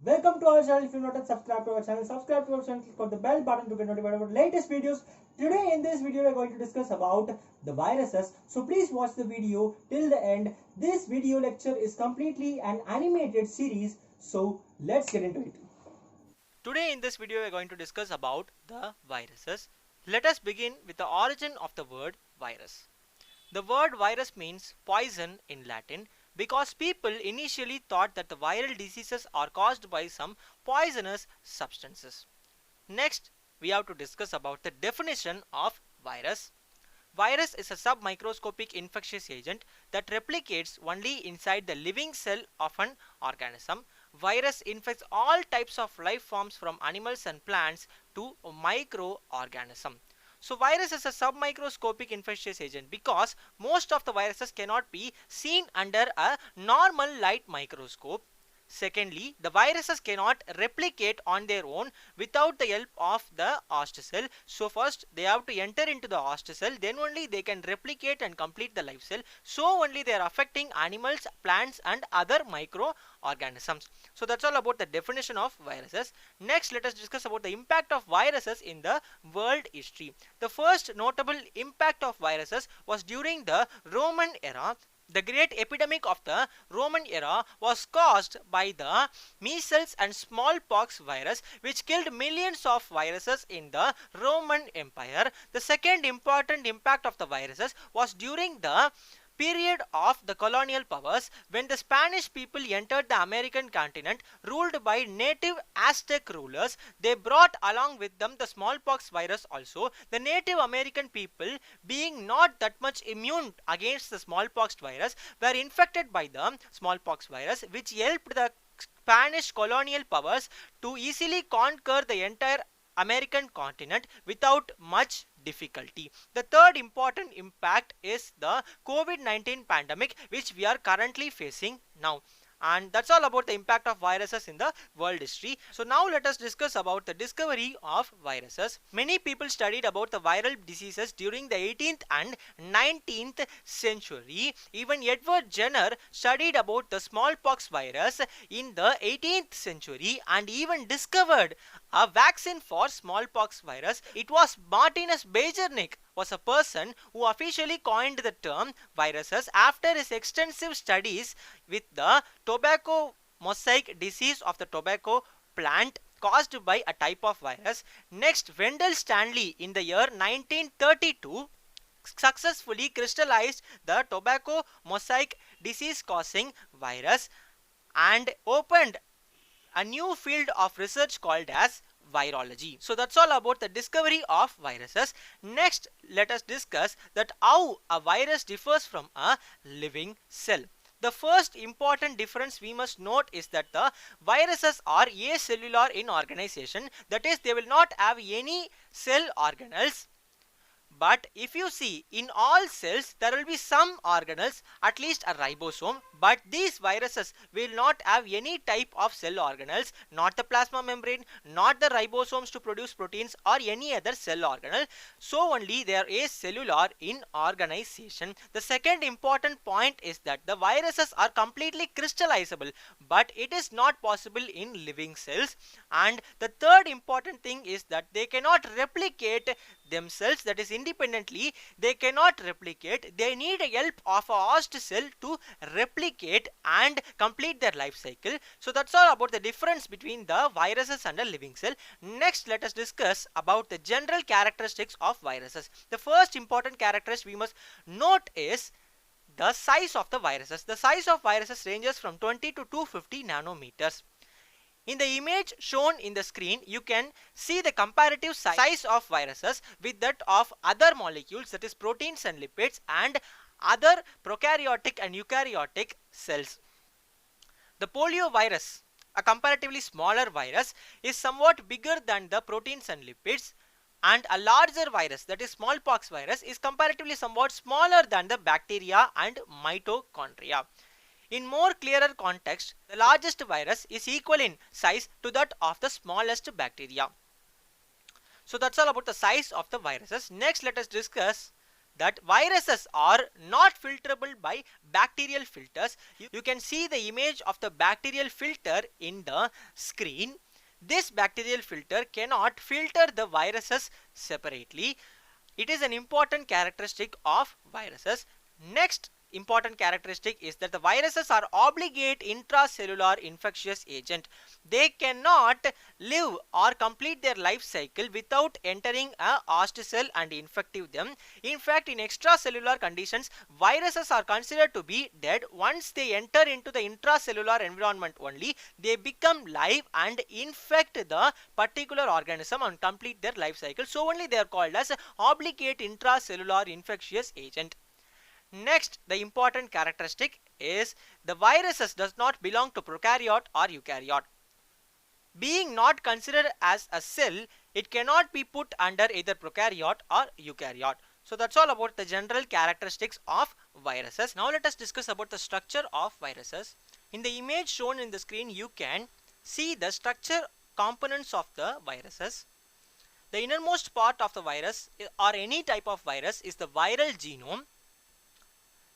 Welcome to our channel. If you not yet subscribed to our channel, subscribe to our channel, click on the bell button to get notified about latest videos. Today in this video we are going to discuss about the viruses. So please watch the video till the end. This video lecture is completely an animated series. So let's get into it. Today in this video we are going to discuss about the viruses. Let us begin with the origin of the word virus. The word virus means poison in Latin because people initially thought that the viral diseases are caused by some poisonous substances. Next, we have to discuss about the definition of virus. Virus is a submicroscopic infectious agent that replicates only inside the living cell of an organism. Virus infects all types of life forms from animals and plants to microorganisms. So virus is a submicroscopic infectious agent because most of the viruses cannot be seen under a normal light microscope. Secondly, the viruses cannot replicate on their own without the help of the host cell. So first they have to enter into the host cell, then only they can replicate and complete the life cell. So only they are affecting animals, plants and other microorganisms. So that's all about the definition of viruses. Next, let us discuss about the impact of viruses in the world history. The first notable impact of viruses was during the Roman era. The great epidemic of the Roman era was caused by the measles and smallpox virus, which killed millions of viruses in the Roman Empire. The second important impact of the viruses was during the period of the colonial powers when the Spanish people entered the American continent ruled by native Aztec rulers. They brought along with them the smallpox virus also. The Native American people, being not that much immune against the smallpox virus, were infected by the smallpox virus, which helped the Spanish colonial powers to easily conquer the entire American continent without much difficulty. The third important impact is the COVID-19 pandemic, which we are currently facing now. And that's all about the impact of viruses in the world history. So now let us discuss about the discovery of viruses. Many people studied about the viral diseases during the 18th and 19th century. Even Edward Jenner studied about the smallpox virus in the 18th century and even discovered a vaccine for smallpox virus. It was Martinus Beijerinck was a person who officially coined the term viruses after his extensive studies with the tobacco mosaic disease of the tobacco plant caused by a type of virus. Next, Wendell Stanley in the year 1932 successfully crystallized the tobacco mosaic disease causing virus and opened a new field of research called as virology. So that's all about the discovery of viruses. Next, let us discuss that how a virus differs from a living cell. The first important difference we must note is that the viruses are acellular in organization. That is, they will not have any cell organelles. But if you see, in all cells there will be some organelles, at least a ribosome, but these viruses will not have any type of cell organelles, not the plasma membrane, not the ribosomes to produce proteins or any other cell organelle. So only they are acellular in organization. The second important point is that the viruses are completely crystallizable, but it is not possible in living cells. And the third important thing is that they cannot replicate themselves, that is independently they cannot replicate. They need a help of a host cell to replicate and complete their life cycle. So that's all about the difference between the viruses and a living cell. Next, let us discuss about the general characteristics of viruses. The first important characteristic we must note is the size of the viruses. The size of viruses ranges from 20 to 250 nanometers. In the image shown in the screen, you can see the comparative size of viruses with that of other molecules, that is proteins and lipids, and other prokaryotic and eukaryotic cells. The poliovirus, a comparatively smaller virus, is somewhat bigger than the proteins and lipids, and a larger virus, that is smallpox virus, is comparatively somewhat smaller than the bacteria and mitochondria. In more clearer context, the largest virus is equal in size to that of the smallest bacteria. So that's all about the size of the viruses. Next, let us discuss that viruses are not filterable by bacterial filters. You can see the image of the bacterial filter in the screen. This bacterial filter cannot filter the viruses separately. It is an important characteristic of viruses. Next important characteristic is that the viruses are obligate intracellular infectious agent. They cannot live or complete their life cycle without entering a host cell and infecting them. In fact, in extracellular conditions, viruses are considered to be dead. Once they enter into the intracellular environment only, they become live and infect the particular organism and complete their life cycle. So only they are called as obligate intracellular infectious agent. Next, the important characteristic is the viruses does not belong to prokaryote or eukaryote. Being not considered as a cell, it cannot be put under either prokaryote or eukaryote. So that's all about the general characteristics of viruses. Now let us discuss about the structure of viruses. In the image shown in the screen, you can see the structure components of the viruses. The innermost part of the virus or any type of virus is the viral genome.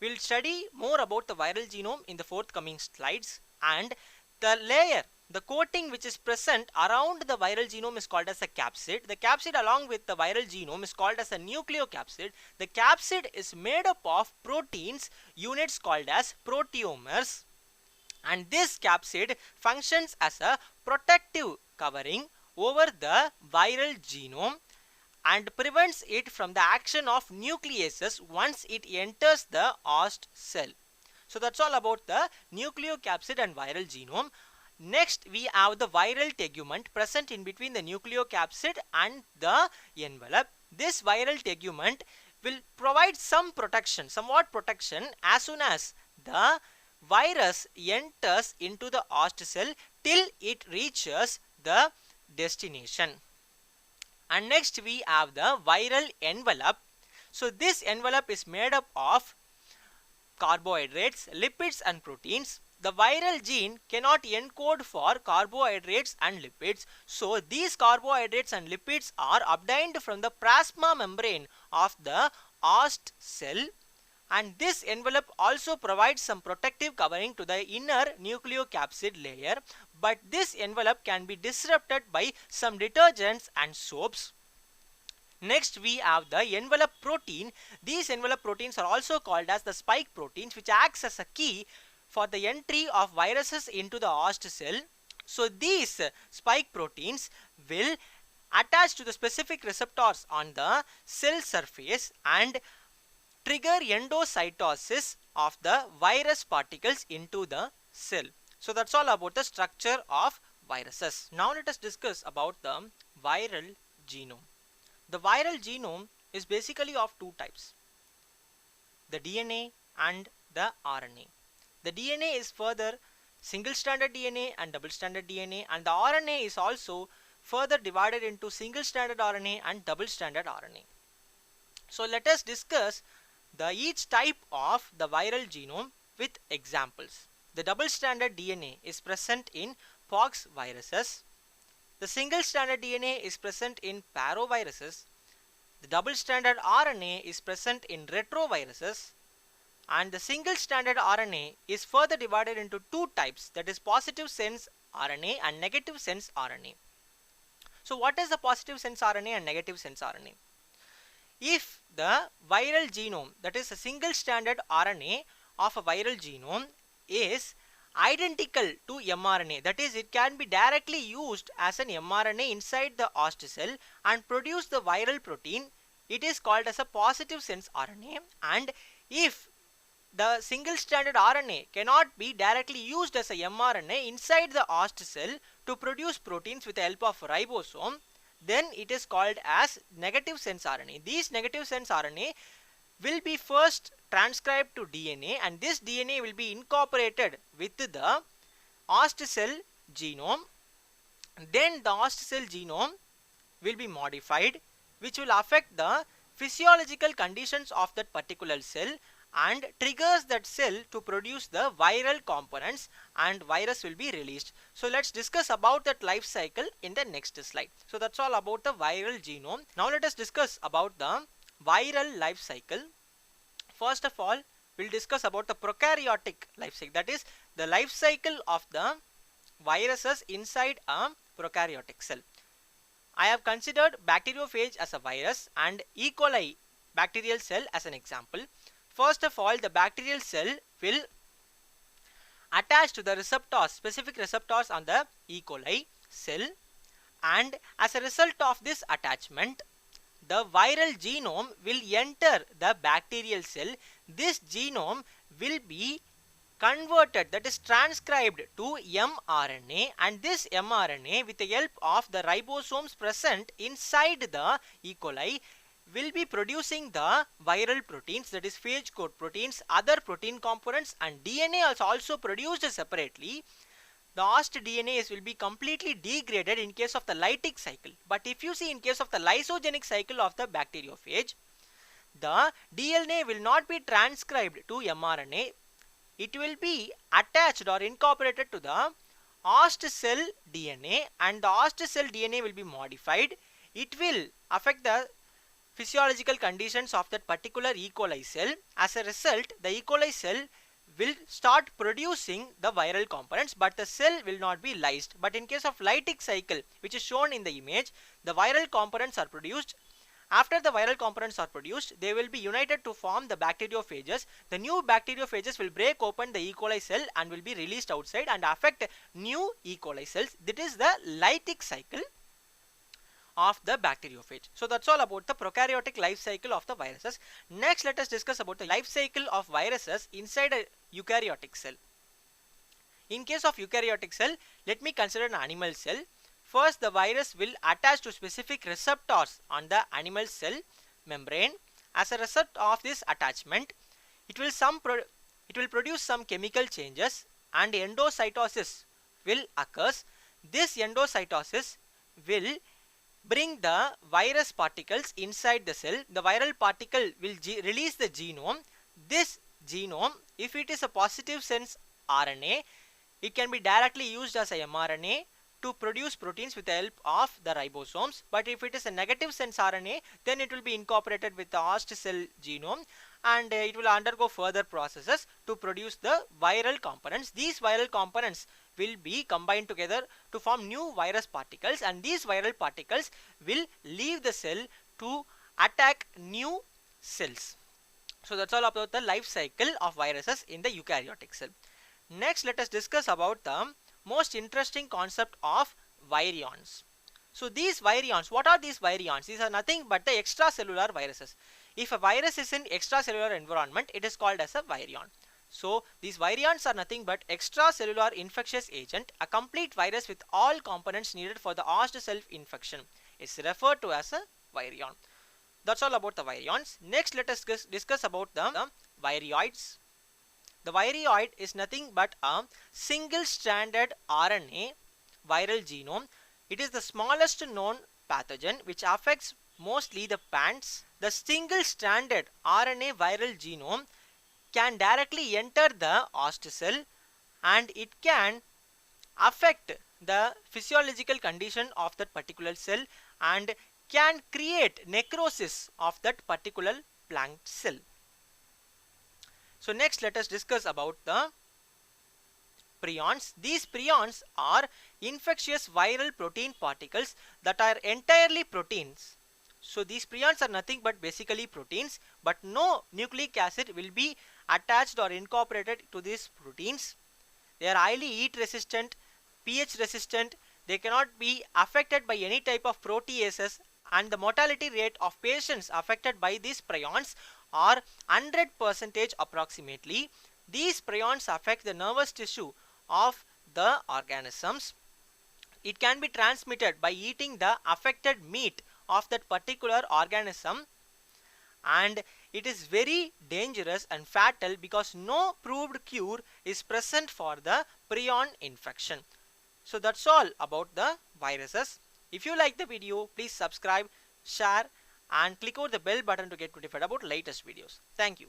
We'll study more about the viral genome in the forthcoming slides, and the layer, the coating which is present around the viral genome is called as a capsid. The capsid along with the viral genome is called as a nucleocapsid. The capsid is made up of proteins, units called as proteomers, and this capsid functions as a protective covering over the viral genome and prevents it from the action of nucleases once it enters the host cell. So that's all about the nucleocapsid and viral genome. Next, we have the viral tegument present in between the nucleocapsid and the envelope. This viral tegument will provide some protection, somewhat protection, as soon as the virus enters into the host cell till it reaches the destination. And next we have the viral envelope. So this envelope is made up of carbohydrates, lipids and proteins. The viral gene cannot encode for carbohydrates and lipids. So these carbohydrates and lipids are obtained from the plasma membrane of the host cell. And this envelope also provides some protective covering to the inner nucleocapsid layer, but this envelope can be disrupted by some detergents and soaps. Next, we have the envelope protein. These envelope proteins are also called as the spike proteins, which acts as a key for the entry of viruses into the host cell. So these spike proteins will attach to the specific receptors on the cell surface and trigger endocytosis of the virus particles into the cell. So that's all about the structure of viruses. Now let us discuss about the viral genome. The viral genome is basically of two types, the DNA and the RNA. The DNA is further single stranded DNA and double stranded DNA, and the RNA is also further divided into single stranded RNA and double stranded RNA. So let us discuss each type of the viral genome with examples. The double-stranded DNA is present in pox viruses. The single-stranded DNA is present in parvoviruses. The double-stranded RNA is present in retroviruses. And the single-stranded RNA is further divided into two types, that is positive sense RNA and negative sense RNA. So what is the positive sense RNA and negative sense RNA? If the viral genome, that is a single stranded RNA of a viral genome, is identical to mRNA, that is it can be directly used as an mRNA inside the host cell and produce the viral protein, it is called as a positive sense RNA. And if the single stranded RNA cannot be directly used as a mRNA inside the host cell to produce proteins with the help of ribosome, then it is called as negative sense RNA. These negative sense RNA will be first transcribed to DNA, and this DNA will be incorporated with the host cell genome. Then the host cell genome will be modified, which will affect the physiological conditions of that particular cell and triggers that cell to produce the viral components, and virus will be released. So let's discuss about that life cycle in the next slide. So that's all about the viral genome. Now let us discuss about the viral life cycle. First of all, we'll discuss about the prokaryotic life cycle, that is the life cycle of the viruses inside a prokaryotic cell. I have considered bacteriophage as a virus and E. coli bacterial cell as an example. First of all, the bacterial cell will attach to the receptors, specific receptors on the E. coli cell, and as a result of this attachment, the viral genome will enter the bacterial cell. This genome will be converted, that is transcribed to mRNA, and this mRNA, with the help of the ribosomes present inside the E. coli, will be producing the viral proteins, that is phage coat proteins, other protein components, and DNA is also produced separately. The host DNA will be completely degraded in case of the lytic cycle. But if you see in case of the lysogenic cycle of the bacteriophage, the DNA will not be transcribed to mRNA. It will be attached or incorporated to the host cell DNA, and the host cell DNA will be modified. It will affect the physiological conditions of that particular E. coli cell. As a result, the E. coli cell will start producing the viral components, but the cell will not be lysed. But in case of lytic cycle, which is shown in the image, the viral components are produced. After the viral components are produced, they will be united to form the bacteriophages. The new bacteriophages will break open the E. coli cell and will be released outside and affect new E. coli cells. That is the lytic cycle of the bacteriophage. So that's all about the prokaryotic life cycle of the viruses. Next, let us discuss about the life cycle of viruses inside a eukaryotic cell. In case of eukaryotic cell, let me consider an animal cell. First, the virus will attach to specific receptors on the animal cell membrane. As a result of this attachment, it will produce some chemical changes, and endocytosis will occur. This endocytosis will bring the virus particles inside the cell. The viral particle will release the genome. This genome, if it is a positive sense RNA, it can be directly used as a mRNA to produce proteins with the help of the ribosomes. But if it is a negative sense RNA, then it will be incorporated with the host cell genome, and it will undergo further processes to produce the viral components. These viral components will be combined together to form new virus particles, and these viral particles will leave the cell to attack new cells. So that's all about the life cycle of viruses in the eukaryotic cell. Next, let us discuss about the most interesting concept of virions. So these virions, what are these virions? These are nothing but the extracellular viruses. If a virus is in extracellular environment, it is called as a virion. So these virions are nothing but extracellular infectious agent, a complete virus with all components needed for the host cell infection. It's referred to as a virion. That's all about the virions. Next, let us discuss about the virioids. The virioid is nothing but a single-stranded RNA viral genome. It is the smallest known pathogen which affects mostly the plants. The single-stranded RNA viral genome can directly enter the host cell, and it can affect the physiological condition of that particular cell and can create necrosis of that particular plant cell. So next, let us discuss about the prions. These prions are infectious viral protein particles that are entirely proteins. So these prions are nothing but basically proteins, but no nucleic acid will be attached or incorporated to these proteins. They are highly heat resistant, pH resistant. They cannot be affected by any type of proteases, and the mortality rate of patients affected by these prions are 100% approximately. These prions affect the nervous tissue of the organisms. It can be transmitted by eating the affected meat of that particular organism, and it is very dangerous and fatal because no proved cure is present for the prion infection. So that's all about the viruses. If you like the video, please subscribe, share, and click over the bell button to get notified about latest videos. Thank you.